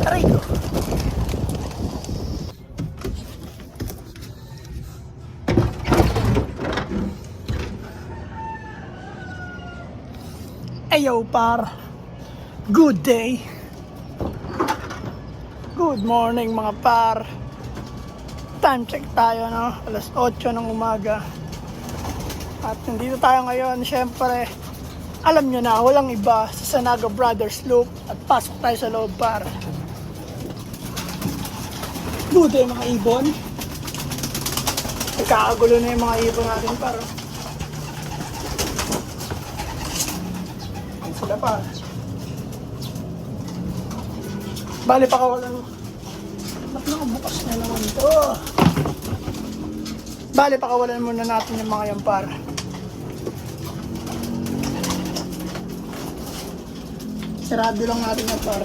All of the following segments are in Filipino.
Aray ko. Ayo par. Good day. Good morning mga par. Time check tayo, no? Alas 8 ng umaga. At nandito tayo ngayon, syempre, alam nyo na, walang iba sa Sanaga Brothers Loop. At pasok tayo sa loob par. Good day mga ibon. Nagkakagulo na yung mga ibon natin par. Sila pa. Bali pakawalan mo. Ba't nakabukas na naman ito? Bali pakawalan muna natin yung mga yan par. Sarado lang natin yan par.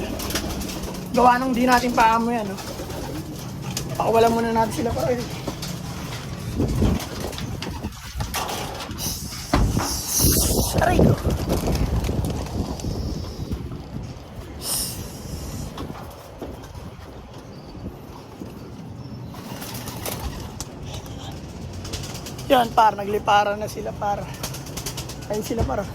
Gawa nang di natin paamo yan. No? Pakawalan muna natin sila par. Aray ko. Yan par, nagliparan na sila par. Ayun sila par.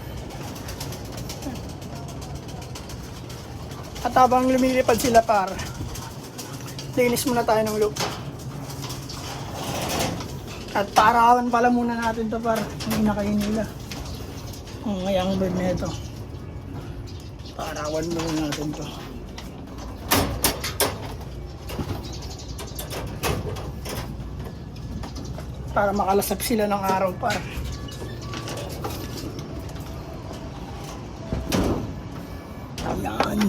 At habang lumilipad sila par, linis muna tayo ng loop. At parawan pala muna natin to par. Hindi na kayo nila. Ang ngayang bird na ito. Parawan muna natin to. Para makalasap sila ng araw par. Ayan.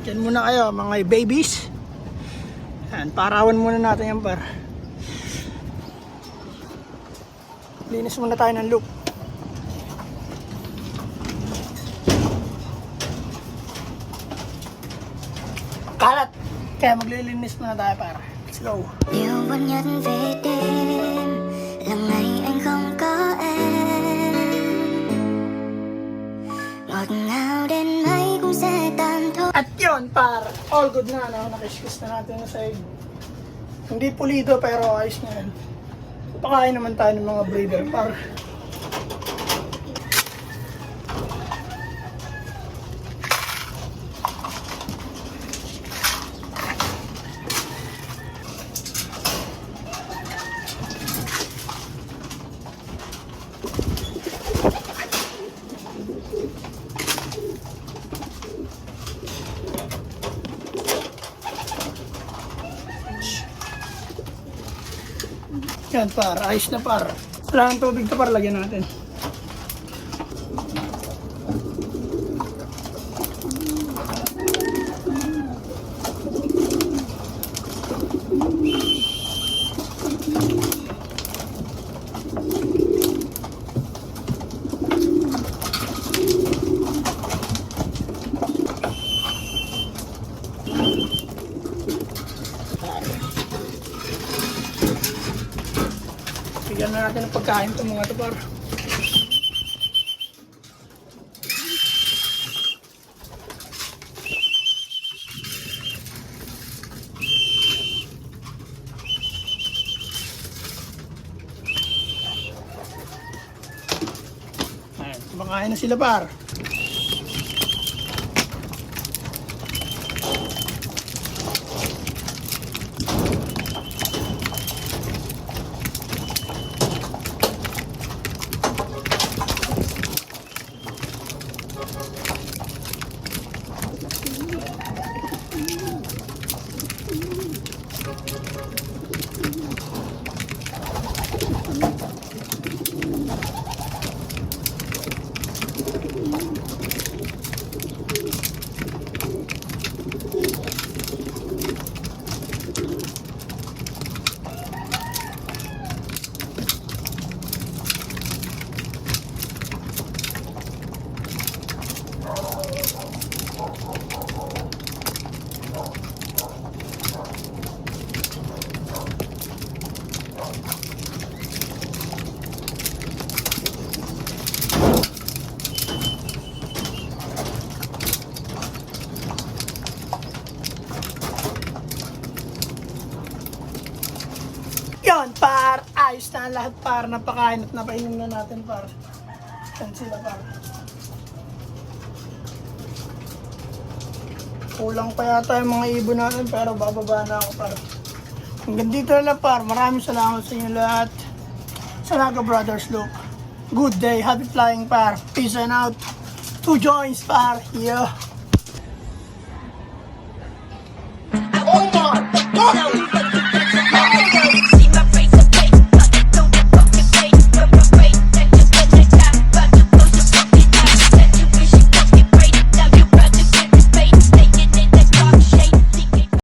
Diyan muna kayo mga babies. Ayan, parawan muna natin yan par. Linis muna tayo ng loop. Kalat! Kaya maglilinis muna tayo par. Let's go. Điều buồn nhất về đêm là ngày anh không có em. Ngọt ngào đến mấy cũng sẽ tan thôi. At yun par, all good na, no? Nakishkiss na natin sa side. Hindi pulido pero ayos na yan. Pakain naman tayo ng mga breeder par. Yan par, ayos na par. Wala ng tubig to par, lagyan natin. Bigyan na natin ng pagkain itong mga ito par. Ayan, kumakain na sila par. ayos na ang lahat par, napakain at napainom na natin par. Yan sila par. Kulang pa yata yung mga ibon natin pero bababa na ako par. Hanggang dito na lang par, maraming salamat sa inyo lahat. Sa Naga Brothers Loop. Good day, happy flying par. Peace and out. 2 joints par. Yeah.